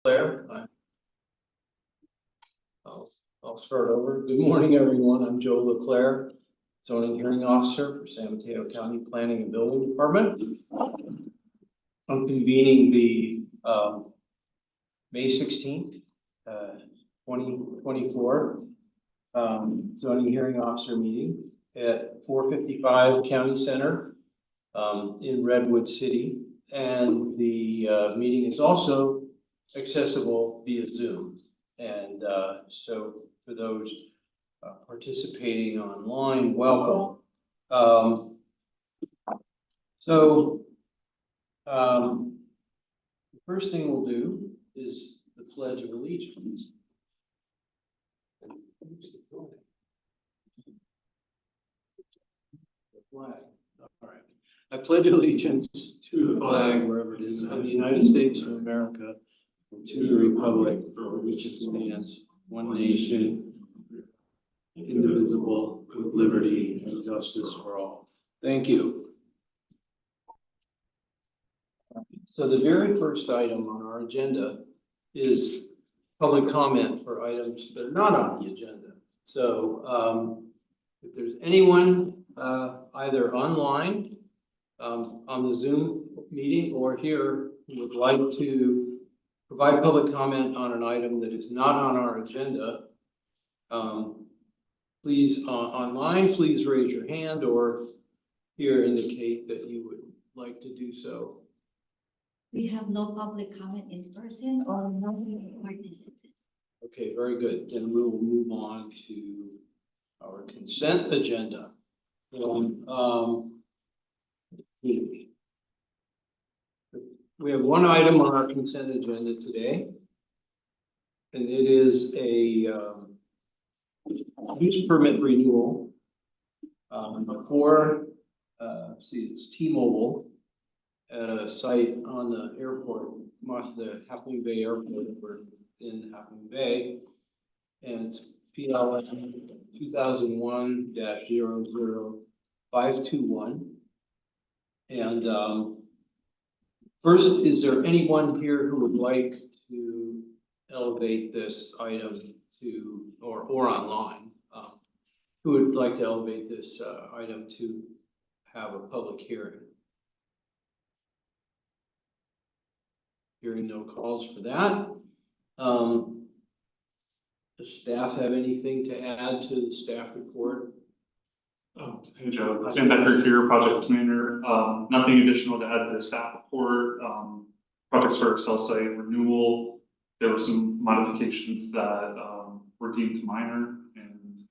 Claire, I'll start over. Good morning, everyone. I'm Joe LeClaire, zoning hearing officer for San Mateo County Planning and Building Department. I'm convening the May 16th, 2024 zoning hearing officer meeting at 455 County Center in Redwood City. And the meeting is also accessible via Zoom. And so for those participating online, welcome. The first thing we'll do is the Pledge of Allegiance. The flag. All right. I pledge allegiance to the flag, wherever it is, of the United States of America, and to the republic for which it stands, one nation, indivisible, with liberty and justice for all. Thank you. So the very first item on our agenda is public comment for items that are not on the agenda. So if there's anyone either online on the Zoom meeting or here who would like to provide public comment on an item that is not on our agenda, please online, please raise your hand or here indicate that you would like to do so. We have no public comment in person or no participant. Okay, very good. Then we will move on to our consent agenda. We have one item on our consent agenda today, and it is a use permit renewal for it's T-Mobile at a site on the airport, the Half Moon Bay Airport. We're in Half Moon Bay, and it's PLN 2001-00521. And first, is there anyone here who would like to elevate this item to, or online, who would like to elevate this item to have a public hearing? Hearing no calls for that. Does staff have anything to add to the staff report? Oh, hey Joe, Sam Becker here, project commander. Nothing additional to add to the staff report. Projects for cell site renewal. There were some modifications that were deemed minor, and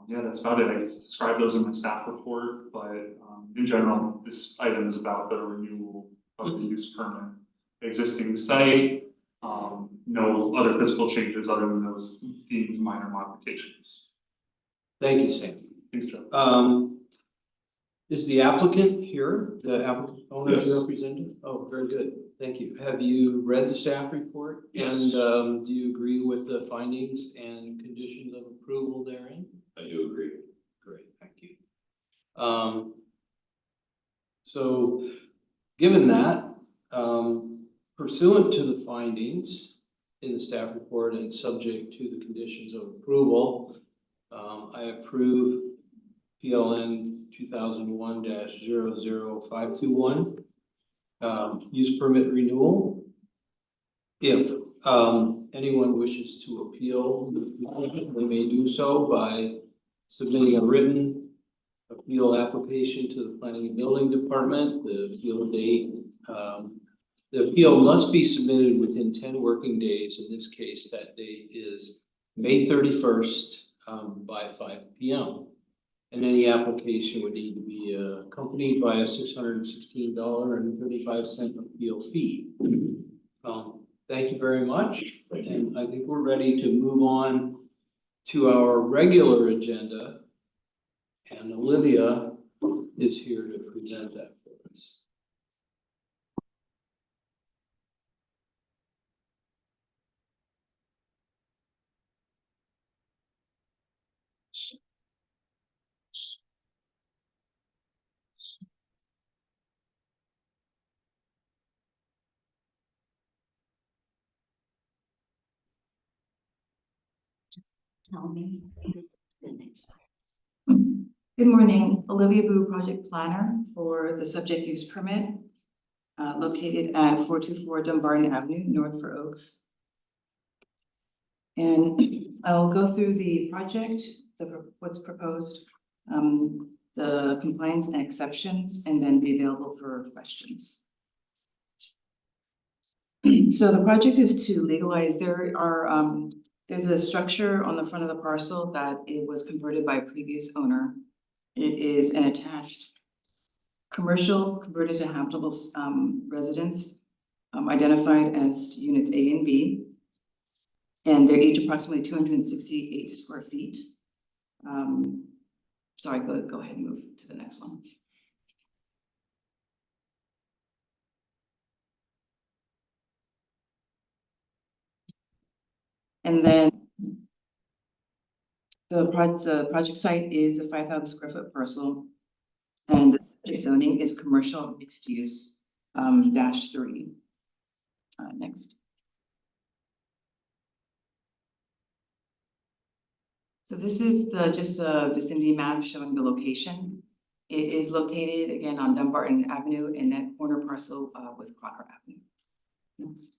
yeah, that's about it. I described those in my staff report, but in general, this item is about the renewal of the use permit. Existing site, no other physical changes other than those deemed minor modifications. Thank you, Sam. Thanks, Joe. Is the applicant here, the applicant owner's Yes. representative? Oh, very good. Thank you. Have you read the staff report? Yes. And do you agree with the findings and conditions of approval therein? I do agree. Great, thank you. So given that, pursuant to the findings in the staff report and subject to the conditions of approval, I approve PLN 2001-00521 use permit renewal. If anyone wishes to appeal, they may do so by submitting a written appeal application to the Planning and Building Department. The appeal date, the appeal must be submitted within 10 working days. In this case, that date is May 31st by 5 p.m. And any application would need to be accompanied by a $616.35 appeal fee. Thank you very much. And I think we're ready to move on to our regular agenda. And Olivia is here to present that for us. tell me the next one. Good morning, Olivia Boo, project planner for the subject use permit located at 424 Dumbarton Avenue, North for Oaks. And I'll go through the project, what's proposed, the compliance and exceptions, and then be available for questions. So the project is to legalize, there's a structure on the front of the parcel that it was converted by a previous owner. It is an attached commercial converted to habitable residence, identified as units A and B. And they're each approximately 268 square feet. Sorry, go ahead and move to the next one. And then the project site is a 5,000 square foot parcel, and the subject zoning is commercial mixed use -3. Next. So this is just a vicinity map showing the location. It is located again on Dumbarton Avenue in that corner parcel with Crocker Avenue. Next.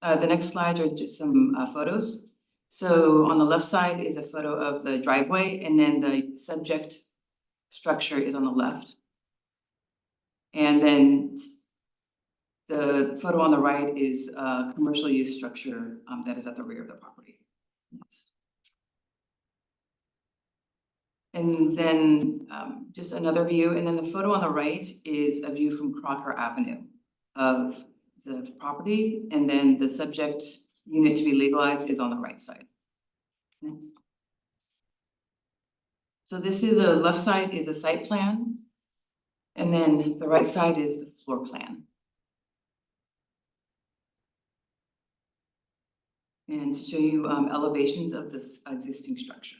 The next slides are just some photos. So on the left side is a photo of the driveway, and then the subject structure is on the left. And then the photo on the right is a commercial use structure that is at the rear of the property. Next. And then just another view, and then the photo on the right is a view from Crocker Avenue of the property, and then the subject unit to be legalized is on the right side. Next. So this is the left side is a site plan, and then the right side is the floor plan. And to show you elevations of this existing structure.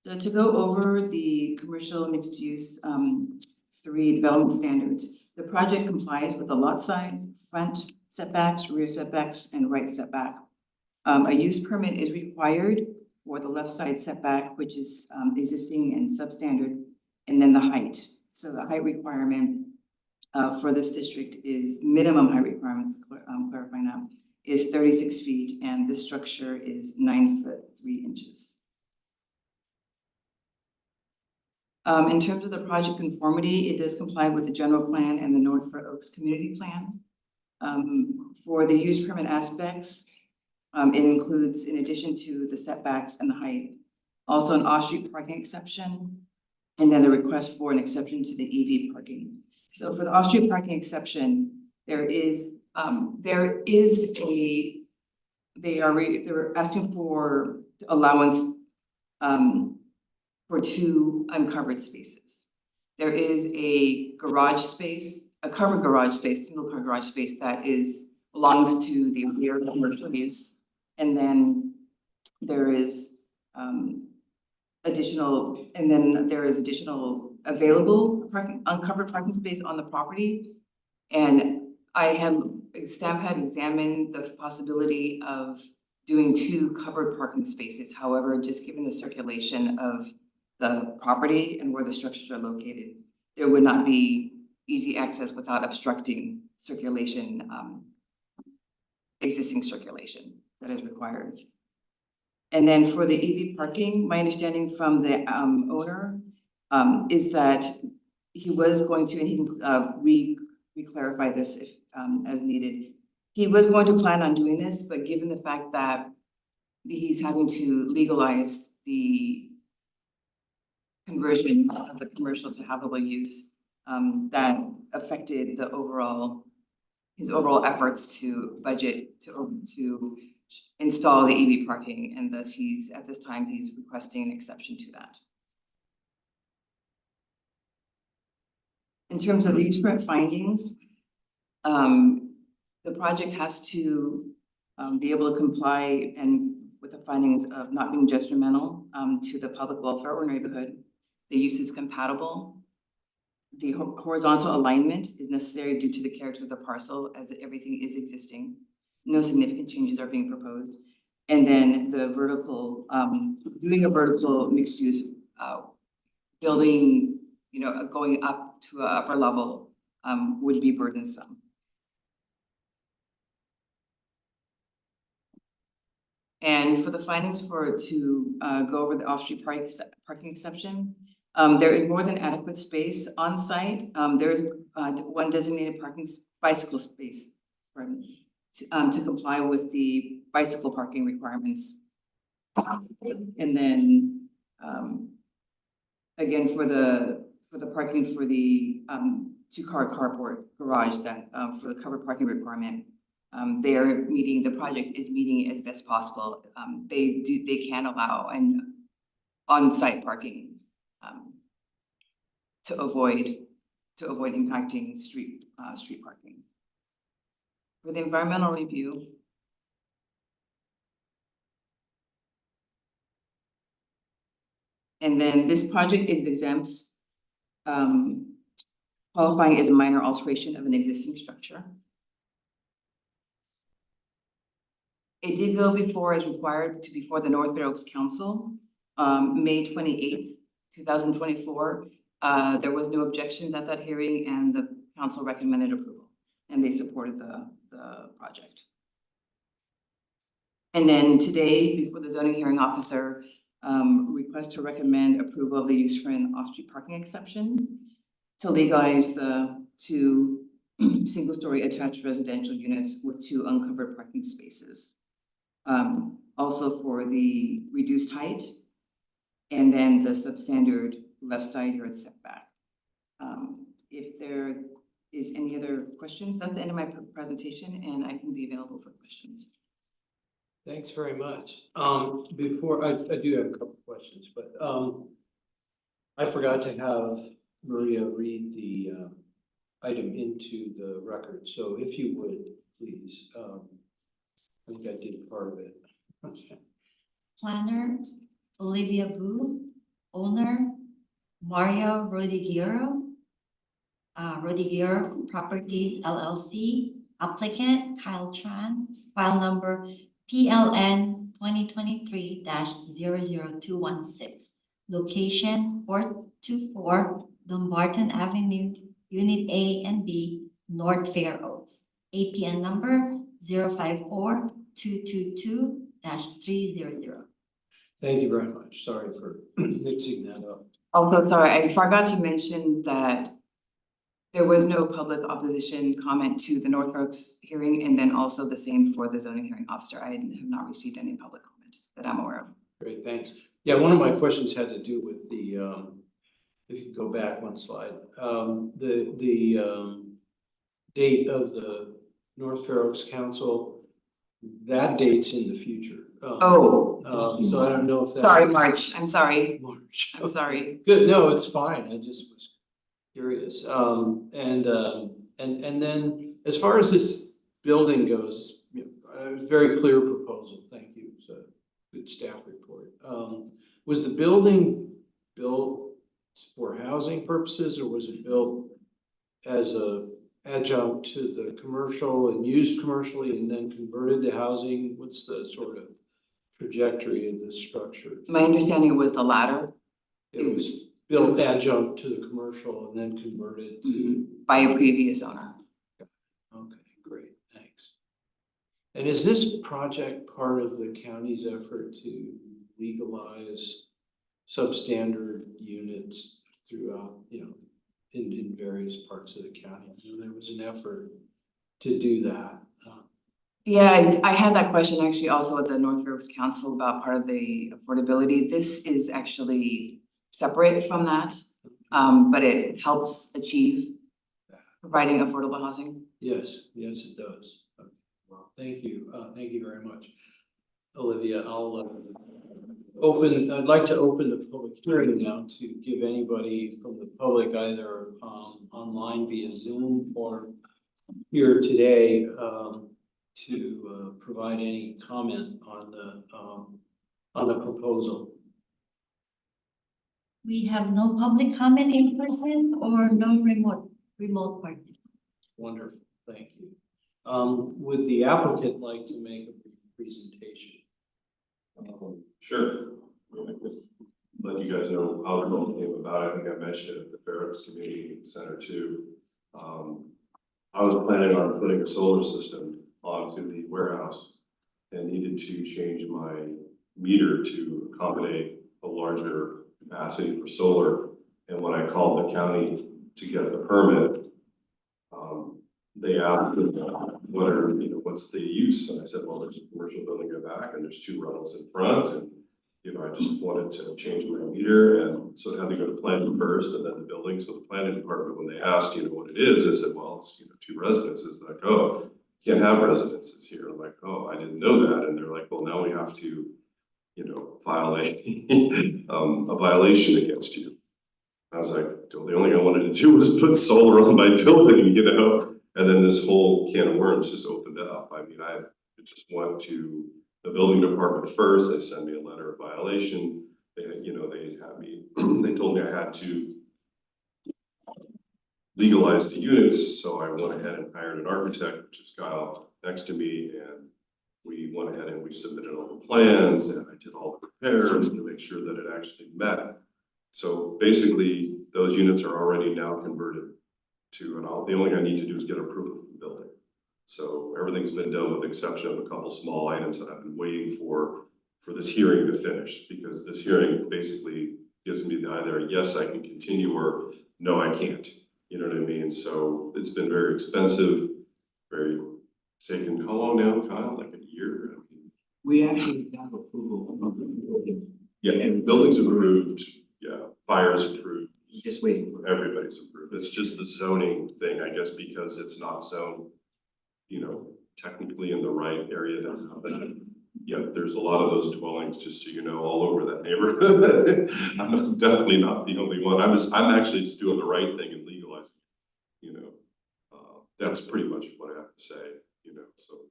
So to go over the commercial mixed use 3 development standards, the project complies with the lot size, front setbacks, rear setbacks, and right setback. A use permit is required for the left side setback, which is existing and substandard, and then the height. So the height requirement for this district is minimum height requirements, clarifying that, is 36 feet, and the structure is 9 foot 3 inches. In terms of the project conformity, it does comply with the general plan and the North for Oaks community plan. For the use permit aspects, it includes, in addition to the setbacks and the height, also an off-street parking exception, and then the request for an exception to the EV parking. So for the off-street parking exception, they're asking for allowance for 2 uncovered spaces. There is a garage space, a covered garage space, single car garage space that belongs to the rear commercial use. And then there is additional available uncovered parking space on the property. And staff had examined the possibility of doing 2 covered parking spaces. However, just given the circulation of the property and where the structures are located, there would not be easy access without obstructing circulation, existing circulation that is required. And then for the EV parking, my understanding from the owner is that he was going to, and he can re-clarify this if as needed. He was going to plan on doing this, but given the fact that he's having to legalize the conversion of the commercial to habitable use, that affected his overall efforts to budget to install the EV parking, and thus at this time he's requesting an exception to that. In terms of the use permit findings, the project has to be able to comply with the findings of not being detrimental to the public welfare or neighborhood. The use is compatible. The horizontal alignment is necessary due to the character of the parcel, as everything is existing. no significant changes are being proposed. And then the vertical, doing a vertical mixed use, building, going up to an upper level, would be burdensome. And for the findings to go over the off-street parking exception, there is more than adequate space on site. There is one designated bicycle space, pardon, to comply with the bicycle parking requirements. And then, again, for the parking for the two-car carport garage that for the covered parking requirement, the project is meeting it as best possible. They can allow an on-site parking to avoid impacting street parking. For the environmental review, and then this project is exempt, qualifying as a minor alteration of an existing structure. It did go before as required before the North Fair Oaks Council, May 28th, 2024. There was no objections at that hearing and the council recommended approval and they supported the project. And then today, before the zoning hearing officer, request to recommend approval of the use for an off-street parking exception to legalize the 2 single-story attached residential units with 2 uncovered parking spaces. Also for the reduced height and then the substandard left side yard setback. If there is any other questions, that's the end of my presentation and I can be available for questions. Thanks very much. Before, I do have a couple questions, but I forgot to have Maria read the item into the record. So if you would, please, I think I did part of it. Planner, Olivia Boo. Owner, Mario Rodiguero. Rodiguero Properties LLC. Applicant, Kyle Tran. File number PLN 2023-00216. Location 424 Dumbarton Avenue, Unit A and B, North Fair Oaks. APN number 054-222-300. Thank you very much. Sorry for mixing that up. Also, sorry, I forgot to mention that there was no public opposition comment to the North Oaks hearing, and then also the same for the zoning hearing officer. I have not received any public comment that I'm aware of. Great, thanks. Yeah, one of my questions had to do with the, if you go back one slide, the date of the North Fair Oaks Council, that date's in the future. So I don't know if that. Sorry, March. I'm sorry. March. I'm sorry. Good, no, it's fine. I just was curious. And then as far as this building goes, a very clear proposal. Thank you. It's a good staff report. Was the building built for housing purposes, or was it built as a adjunct to the commercial and used commercially and then converted to housing? What's the sort of trajectory of this structure? My understanding was the latter. It was built adjunct to the commercial and then converted to. By a previous owner. Okay, great, thanks. And is this project part of the county's effort to legalize substandard units throughout, in various parts of the county? There was an effort to do that. Yeah, I had that question actually also at the North Fair Oaks Council about part of the affordability. This is actually separate from that, but it helps achieve providing affordable housing. Yes, it does. Okay. Well, thank you very much, Olivia. I'd like to open the public hearing now to give anybody from the public, either online via Zoom or here today, to provide any comment on the proposal. We have no public comment in person or no remote participation. Wonderful, thank you. Would the applicant like to make a brief presentation? Sure. Let you guys know how it all came about. I think I mentioned it at the Fair Oaks Community Center too. I was planning on putting a solar system onto the warehouse and needed to change my meter to accommodate a larger capacity for solar. And when I called the county to get the permit, they asked, what's the use? And I said, well, there's a commercial building in the back and there's 2 rentals in front. And, I just wanted to change my meter. And so it had to go to planning first and then the building. So the planning department, when they asked, what it is, I said, well, it's, 2 residences. They're like, oh, you can't have residences here. I'm like, oh, I didn't know that. And they're like, well, now we have to, file a violation against you. I was like, the only thing I wanted to do was put solar on my building, and then this whole can of worms just opened up. I mean, I just went to the building department first. They sent me a letter of violation. They had me, they told me I had to legalize the units. So I went ahead and hired an architect, which is Kyle next to me, and we went ahead and we submitted all the plans and I did all the repairs to make sure that it actually met. So basically, those units are already now converted to, and the only thing I need to do is get approval from the building. So everything's been done with the exception of a couple small items that I've been waiting for this hearing to finish, because this hearing basically gives me the either yes, I can continue, or no, I can't. You know what I mean? So it's been very expensive, taken how long now, Kyle? Like a year? We actually have approval from the building. Yeah, and buildings approved, yeah, fires approved. Just waiting for Everybody's approved. It's just the zoning thing, I guess, because it's not zoned, technically in the right area to happen. Yeah, there's a lot of those dwellings, just so you know, all over that neighborhood. I'm definitely not the only one. I'm actually just doing the right thing and legalizing, that's pretty much what I have to say, so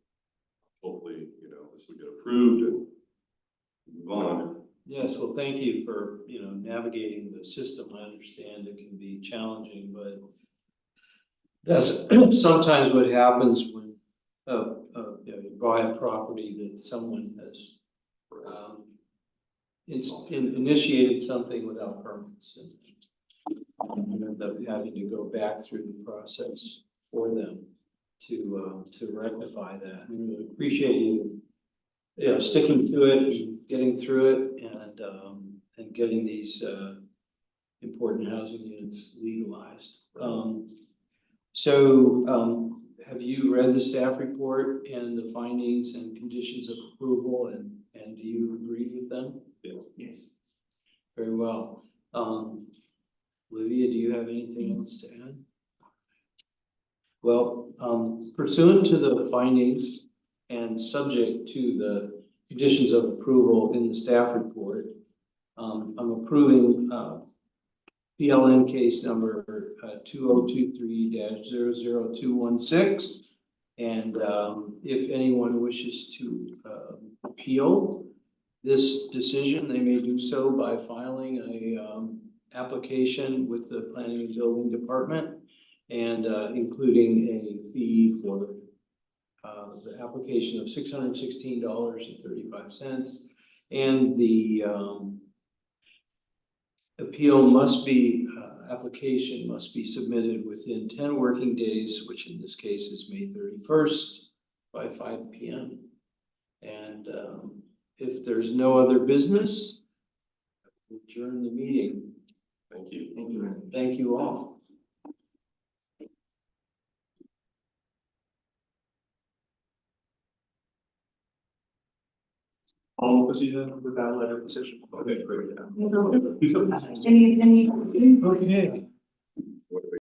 hopefully, this will get approved and move on. Yes, well, thank you for, navigating the system. I understand it can be challenging, but that's sometimes what happens when you buy a property that someone has initiated something without permits, and you end up having to go back through the process for them to rectify that. I really appreciate you, sticking to it, and getting through it, and getting these important housing units legalized. Have you read the staff report and the findings and conditions of approval, and do you agree with them? Yeah. Yes. Very well. Olivia, do you have anything else to add? Well, pursuant to the findings and subject to the conditions of approval in the staff report, I'm approving PLN case number 2023-00216. And if anyone wishes to appeal this decision, they may do so by filing a application with the Planning and Building Department, and including a fee for the application of $616.35. And the application must be submitted within 10 working days, which in this case is May 31st by 5 p.m. And if there's no other business, we'll adjourn the meeting. Thank you. Thank you very much. Thank you all. I'll proceed with that letter of decision. Okay, great. Any Okay.